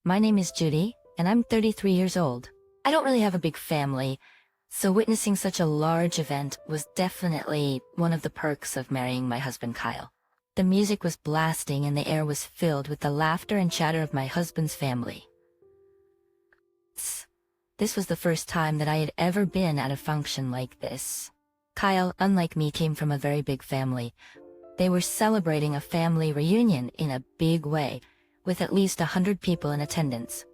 My name is Judy, and I'm 33 years old. I don't really have a big family, so witnessing such a large event was definitely one of the perks of marrying my husband Kyle. The music was blasting and the air was filled with the laughter and chatter of my husband's family. This was the first time that I had ever been at a function like this. Kyle, unlike me, came from a very big family. They were celebrating a family reunion in a big way, with at least 100 people in attendance.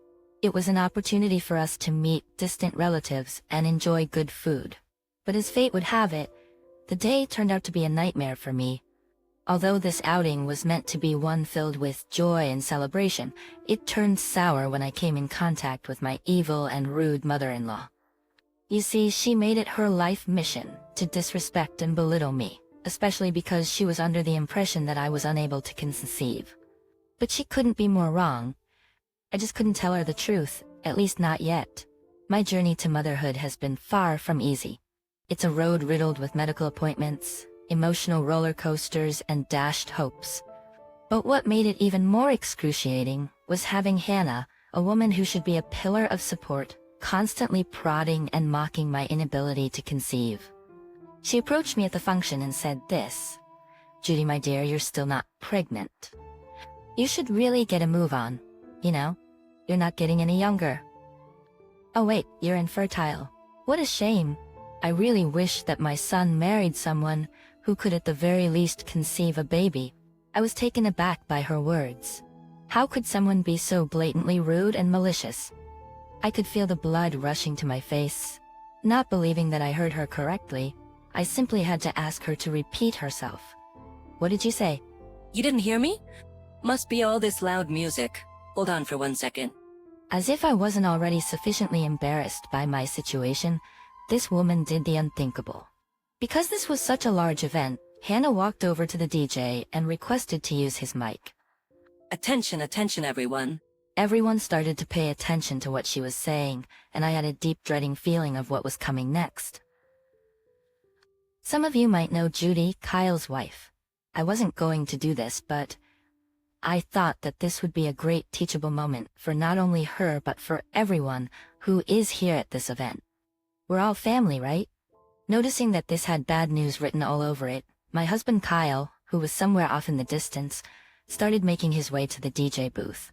It was an opportunity for us to meet distant relatives and enjoy good food. But as fate would have it, the day turned out to be a nightmare for me. Although this outing was meant to be one filled with joy and celebration, it turned sour when I came in contact with my evil and rude mother-in-law. You see, she made it her life mission to disrespect and belittle me, especially because she was under the impression that I was unable to conceive. But she couldn't be more wrong. I just couldn't tell her the truth, at least not yet. My journey to motherhood has been far from easy. It's a road riddled with medical appointments, emotional roller coasters, and dashed hopes. But what made it even more excruciating was having Hannah, a woman who should be a pillar of support, constantly prodding and mocking my inability to conceive. She approached me at the function and said this: "Judy, my dear, you're still not pregnant. You should really get a move on. You know, you're not getting any younger. Oh wait, you're infertile. What a shame. I really wish that my son married someone who could at the very least conceive a baby." I was taken aback by her words. How could someone be so blatantly rude and malicious? I could feel the blood rushing to my face. Not believing that I heard her correctly, I simply had to ask her to repeat herself. "What did you say?" You didn't hear me? Must be all this loud music. Hold on for 1 second. As if I wasn't already sufficiently embarrassed by my situation, this woman did the unthinkable. Because this was such a large event, Hannah walked over to the DJ and requested to use his mic. Attention, attention everyone. Everyone started to pay attention to what she was saying, and I had a deep dreading feeling of what was coming next. Some of you might know Judy, Kyle's wife. I wasn't going to do this, but I thought that this would be a great teachable moment for not only her but for everyone who is here at this event. We're all family, right? Noticing that this had bad news written all over it, my husband Kyle, who was somewhere off in the distance, started making his way to the DJ booth.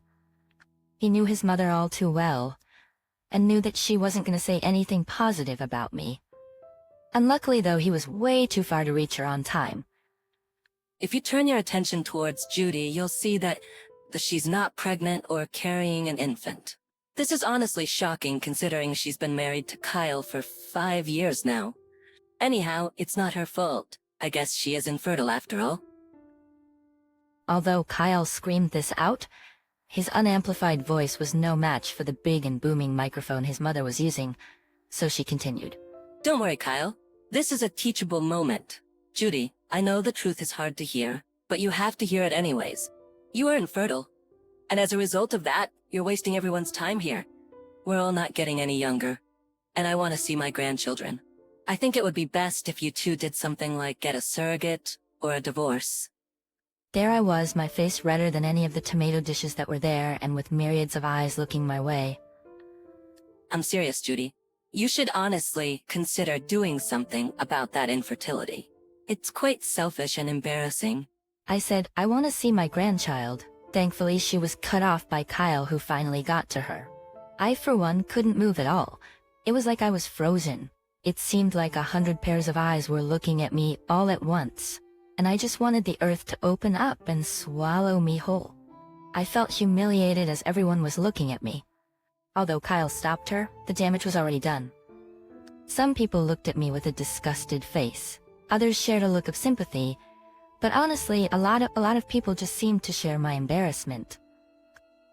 He knew his mother all too well, and knew that she wasn't going to say anything positive about me. Unluckily though, he was way too far to reach her on time. If you turn your attention towards Judy, you'll see that she's not pregnant or carrying an infant. This is honestly shocking considering she's been married to Kyle for 5 years now. Anyhow, it's not her fault. I guess she is infertile after all. Although Kyle screamed this out, his unamplified voice was no match for the big and booming microphone his mother was using, so she continued. Don't worry, Kyle. This is a teachable moment. Judy, I know the truth is hard to hear, but you have to hear it anyways. You are infertile, and as a result of that, you're wasting everyone's time here. We're all not getting any younger, and I want to see my grandchildren. I think it would be best if you two did something like get a surrogate or a divorce. There I was, my face redder than any of the tomato dishes that were there, and with myriads of eyes looking my way. I'm serious, Judy. You should honestly consider doing something about that infertility. It's quite selfish and embarrassing. I said, I want to see my grandchild. Thankfully, she was cut off by Kyle, who finally got to her. I, for one, couldn't move at all. It was like I was frozen. It seemed like 100 pairs of eyes were looking at me all at once, and I just wanted the earth to open up and swallow me whole. I felt humiliated as everyone was looking at me. Although Kyle stopped her, the damage was already done. Some people looked at me with a disgusted face. Others shared a look of sympathy, but honestly, a lot of people just seemed to share my embarrassment.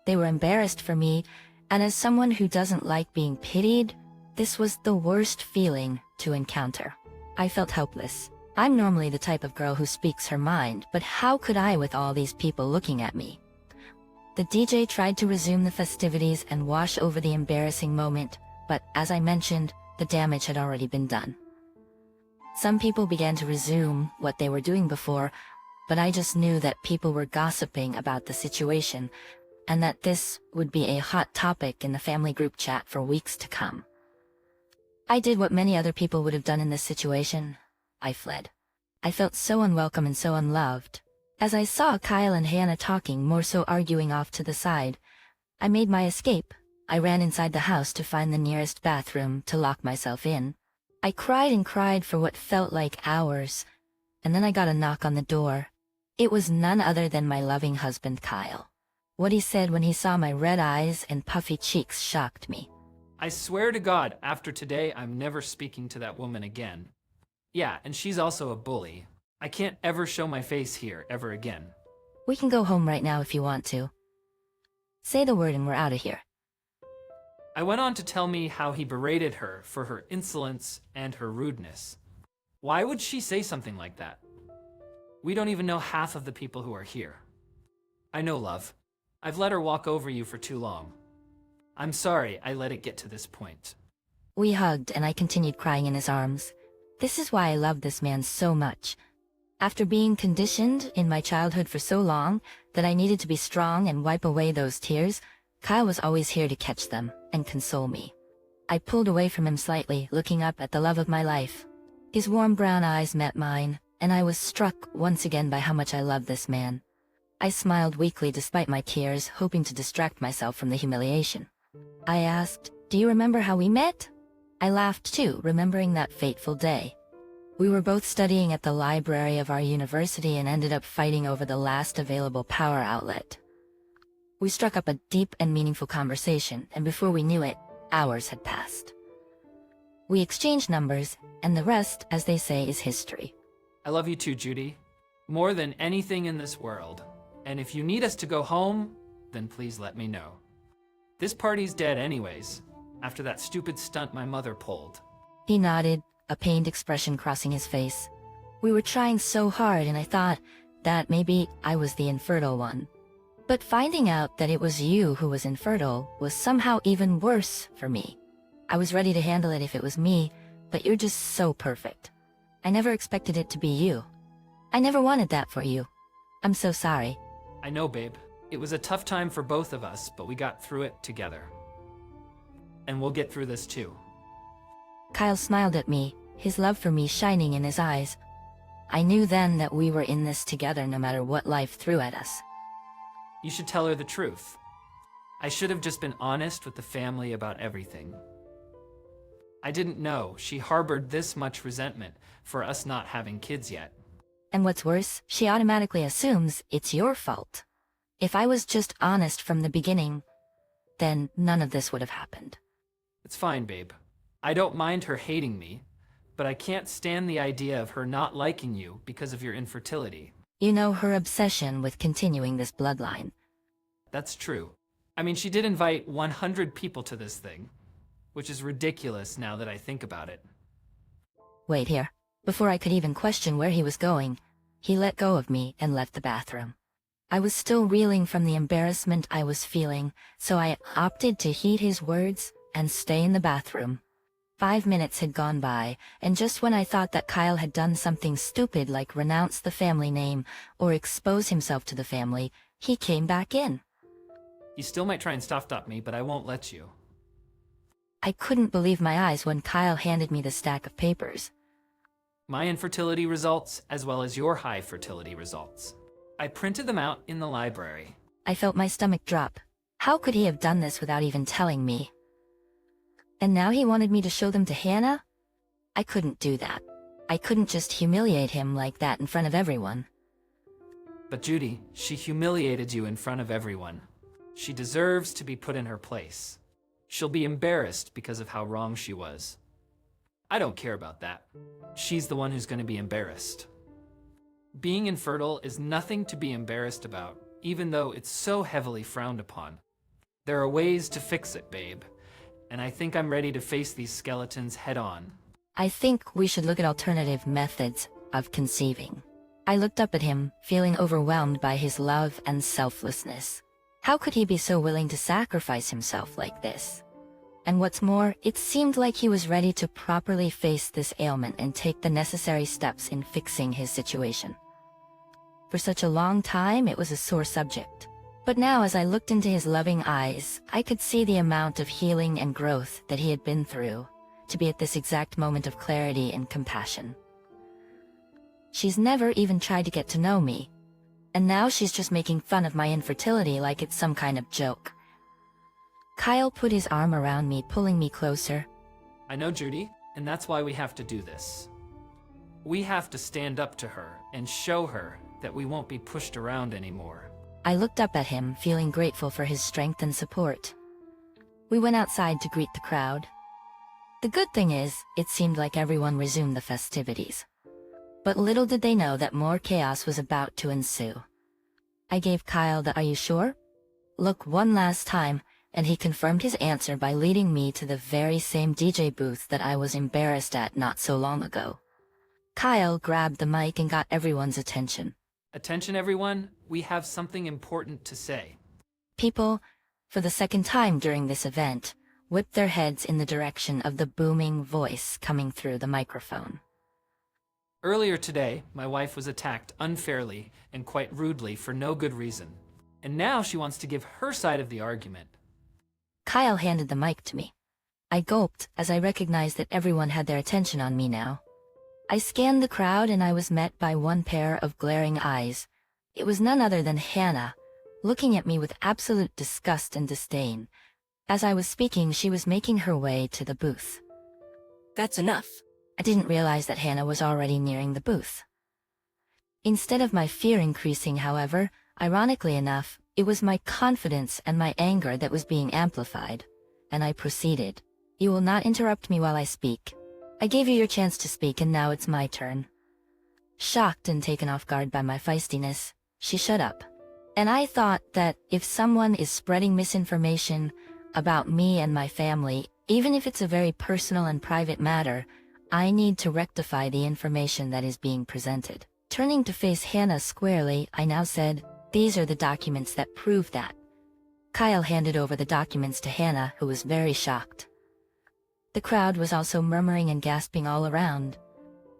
They were embarrassed for me, and as someone who doesn't like being pitied, this was the worst feeling to encounter. I felt helpless. I'm normally the type of girl who speaks her mind, but how could I with all these people looking at me? The DJ tried to resume the festivities and wash over the embarrassing moment, but as I mentioned, the damage had already been done. Some people began to resume what they were doing before, but I just knew that people were gossiping about the situation, and that this would be a hot topic in the family group chat for weeks to come. I did what many other people would have done in this situation. I fled. I felt so unwelcome and so unloved. As I saw Kyle and Hannah talking, more so arguing off to the side, I made my escape. I ran inside the house to find the nearest bathroom to lock myself in. I cried and cried for what felt like hours, and then I got a knock on the door. It was none other than my loving husband, Kyle. What he said when he saw my red eyes and puffy cheeks shocked me. I swear to God, after today, I'm never speaking to that woman again. Yeah, and she's also a bully. I can't ever show my face here ever again. We can go home right now if you want to. Say the word and we're out of here. I went on to tell me how he berated her for her insolence and her rudeness. Why would she say something like that? We don't even know half of the people who are here. I know, love. I've let her walk over you for too long. I'm sorry I let it get to this point. We hugged and I continued crying in his arms. This is why I love this man so much. After being conditioned in my childhood for so long that I needed to be strong and wipe away those tears, Kyle was always here to catch them and console me. I pulled away from him slightly, looking up at the love of my life. His warm brown eyes met mine, and I was struck once again by how much I loved this man. I smiled weakly despite my tears, hoping to distract myself from the humiliation. I asked, "Do you remember how we met?" I laughed too, remembering that fateful day. We were both studying at the library of our university and ended up fighting over the last available power outlet. We struck up a deep and meaningful conversation, and before we knew it, hours had passed. We exchanged numbers, and the rest, as they say, is history. I love you too, Judy. More than anything in this world. And if you need us to go home, then please let me know. This party's dead anyways, after that stupid stunt my mother pulled. He nodded, a pained expression crossing his face. We were trying so hard, and I thought that maybe I was the infertile one. But finding out that it was you who was infertile was somehow even worse for me. I was ready to handle it if it was me, but you're just so perfect. I never expected it to be you. I never wanted that for you. I'm so sorry. I know, babe. It was a tough time for both of us, but we got through it together. And we'll get through this too. Kyle smiled at me, his love for me shining in his eyes. I knew then that we were in this together no matter what life threw at us. You should tell her the truth. I should have just been honest with the family about everything. I didn't know she harbored this much resentment for us not having kids yet. And what's worse, she automatically assumes it's your fault. If I was just honest from the beginning, then none of this would have happened. It's fine, babe. I don't mind her hating me, but I can't stand the idea of her not liking you because of your infertility. You know, her obsession with continuing this bloodline. That's true. I mean, she did invite 100 people to this thing, which is ridiculous now that I think about it. Wait here. Before I could even question where he was going, he let go of me and left the bathroom. I was still reeling from the embarrassment I was feeling, so I opted to heed his words and stay in the bathroom. 5 minutes had gone by, and just when I thought that Kyle had done something stupid like renounce the family name or expose himself to the family, he came back in. You still might try and stop me, but I won't let you. I couldn't believe my eyes when Kyle handed me the stack of papers. My infertility results, as well as your high fertility results. I printed them out in the library. I felt my stomach drop. How could he have done this without even telling me? And now he wanted me to show them to Hannah? I couldn't do that. I couldn't just humiliate him like that in front of everyone. But Judy, she humiliated you in front of everyone. She deserves to be put in her place. She'll be embarrassed because of how wrong she was. I don't care about that. She's the one who's going to be embarrassed. Being infertile is nothing to be embarrassed about, even though it's so heavily frowned upon. There are ways to fix it, babe, and I think I'm ready to face these skeletons head on. I think we should look at alternative methods of conceiving. I looked up at him, feeling overwhelmed by his love and selflessness. How could he be so willing to sacrifice himself like this? And what's more, it seemed like he was ready to properly face this ailment and take the necessary steps in fixing his situation. For such a long time, it was a sore subject. But now as I looked into his loving eyes, I could see the amount of healing and growth that he had been through, to be at this exact moment of clarity and compassion. She's never even tried to get to know me, and now she's just making fun of my infertility like it's some kind of joke. Kyle put his arm around me, pulling me closer. I know, Judy, and that's why we have to do this. We have to stand up to her and show her that we won't be pushed around anymore. I looked up at him, feeling grateful for his strength and support. We went outside to greet the crowd. The good thing is, it seemed like everyone resumed the festivities. But little did they know that more chaos was about to ensue. I gave Kyle the "Are you sure?" look one last time, and he confirmed his answer by leading me to the very same DJ booth that I was embarrassed at not so long ago. Kyle grabbed the mic and got everyone's attention. Attention, everyone, we have something important to say. People, for the second time during this event, whipped their heads in the direction of the booming voice coming through the microphone. Earlier today, my wife was attacked unfairly and quite rudely for no good reason. And now she wants to give her side of the argument. Kyle handed the mic to me. I gulped as I recognized that everyone had their attention on me now. I scanned the crowd and I was met by one pair of glaring eyes. It was none other than Hannah, looking at me with absolute disgust and disdain. As I was speaking, she was making her way to the booth. That's enough. I didn't realize that Hannah was already nearing the booth. Instead of my fear increasing, however, ironically enough, it was my confidence and my anger that was being amplified, and I proceeded. You will not interrupt me while I speak. I gave you your chance to speak and now it's my turn. Shocked and taken off guard by my feistiness, she shut up. And I thought that if someone is spreading misinformation about me and my family, even if it's a very personal and private matter, I need to rectify the information that is being presented. Turning to face Hannah squarely, I now said, "These are the documents that prove that." Kyle handed over the documents to Hannah, who was very shocked. The crowd was also murmuring and gasping all around.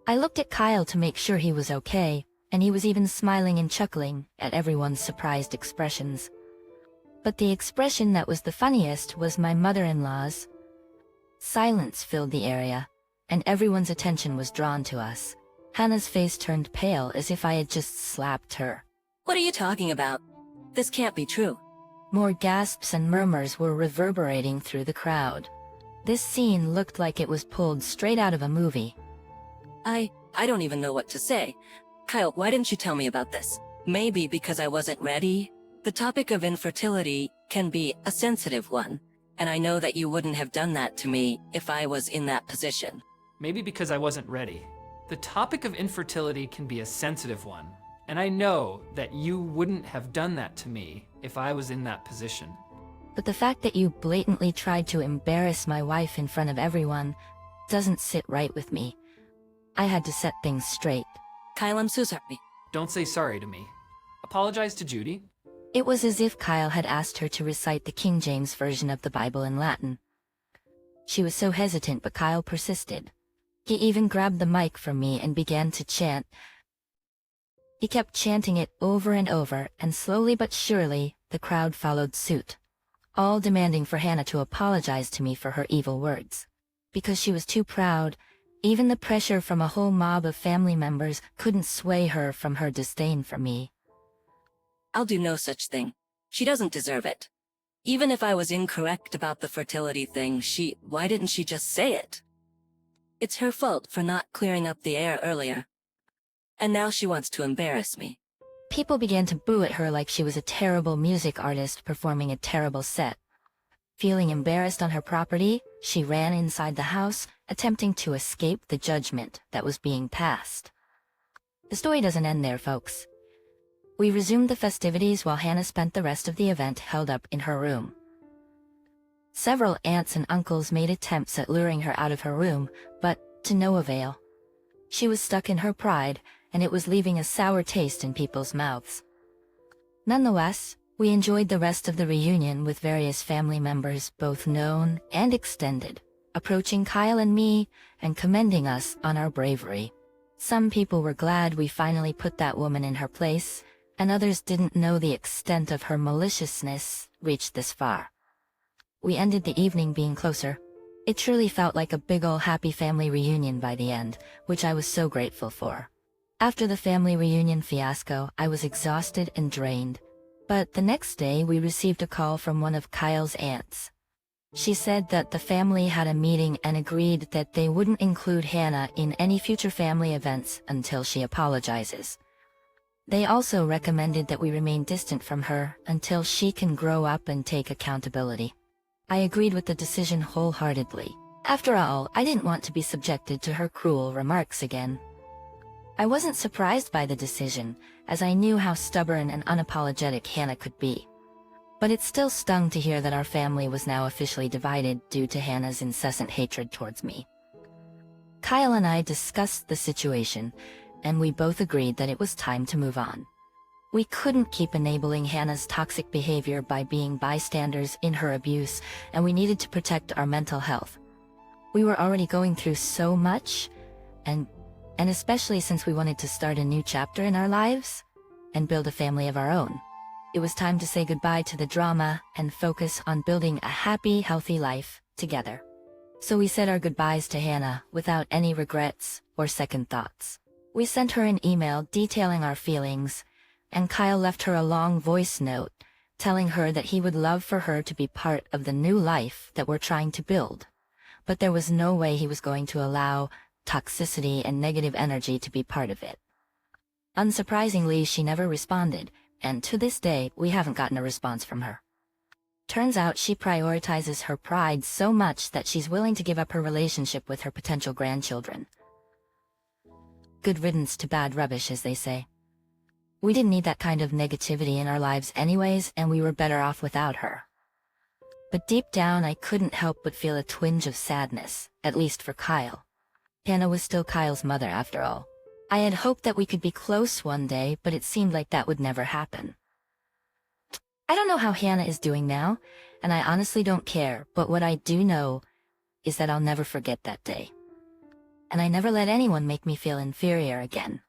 I looked at Kyle to make sure he was okay, and he was even smiling and chuckling at everyone's surprised expressions. But the expression that was the funniest was my mother-in-law's. Silence filled the area, and everyone's attention was drawn to us. Hannah's face turned pale as if I had just slapped her. What are you talking about? This can't be true. More gasps and murmurs were reverberating through the crowd. This scene looked like it was pulled straight out of a movie. I don't even know what to say. Kyle, why didn't you tell me about this? Maybe because I wasn't ready? The topic of infertility can be a sensitive one, and I know that you wouldn't have done that to me if I was in that position. Maybe because I wasn't ready. The topic of infertility can be a sensitive one, and I know that you wouldn't have done that to me if I was in that position. But the fact that you blatantly tried to embarrass my wife in front of everyone doesn't sit right with me. I had to set things straight. Kyle, I'm so sorry. Don't say sorry to me. Apologize to Judy. It was as if Kyle had asked her to recite the King James Version of the Bible in Latin. She was so hesitant, but Kyle persisted. He even grabbed the mic from me and began to chant. He kept chanting it over and over, and slowly but surely, the crowd followed suit, all demanding for Hannah to apologize to me for her evil words. Because she was too proud, even the pressure from a whole mob of family members couldn't sway her from her disdain for me. I'll do no such thing. She doesn't deserve it. Even if I was incorrect about the fertility thing, why didn't she just say it? It's her fault for not clearing up the air earlier. And now she wants to embarrass me. People began to boo at her like she was a terrible music artist performing a terrible set. Feeling embarrassed on her property, she ran inside the house, attempting to escape the judgment that was being passed. The story doesn't end there, folks. We resumed the festivities while Hannah spent the rest of the event held up in her room. Several aunts and uncles made attempts at luring her out of her room, but to no avail. She was stuck in her pride, and it was leaving a sour taste in people's mouths. Nonetheless, we enjoyed the rest of the reunion with various family members, both known and extended, approaching Kyle and me and commending us on our bravery. Some people were glad we finally put that woman in her place, and others didn't know the extent of her maliciousness reached this far. We ended the evening being closer. It truly felt like a big ol' happy family reunion by the end, which I was so grateful for. After the family reunion fiasco, I was exhausted and drained. But the next day we received a call from one of Kyle's aunts. She said that the family had a meeting and agreed that they wouldn't include Hannah in any future family events until she apologizes. They also recommended that we remain distant from her until she can grow up and take accountability. I agreed with the decision wholeheartedly. After all, I didn't want to be subjected to her cruel remarks again. I wasn't surprised by the decision, as I knew how stubborn and unapologetic Hannah could be. But it still stung to hear that our family was now officially divided due to Hannah's incessant hatred towards me. Kyle and I discussed the situation, and we both agreed that it was time to move on. We couldn't keep enabling Hannah's toxic behavior by being bystanders in her abuse, and we needed to protect our mental health. We were already going through so much, and especially since we wanted to start a new chapter in our lives and build a family of our own. It was time to say goodbye to the drama and focus on building a happy, healthy life together. So we said our goodbyes to Hannah without any regrets or second thoughts. We sent her an email detailing our feelings, and Kyle left her a long voice note telling her that he would love for her to be part of the new life that we're trying to build. But there was no way he was going to allow toxicity and negative energy to be part of it. Unsurprisingly, she never responded, and to this day, we haven't gotten a response from her. Turns out she prioritizes her pride so much that she's willing to give up her relationship with her potential grandchildren. Good riddance to bad rubbish, as they say. We didn't need that kind of negativity in our lives anyways, and we were better off without her. But deep down, I couldn't help but feel a twinge of sadness, at least for Kyle. Hannah was still Kyle's mother after all. I had hoped that we could be close one day, but it seemed like that would never happen. I don't know how Hannah is doing now, and I honestly don't care, but what I do know is that I'll never forget that day. And I never let anyone make me feel inferior again.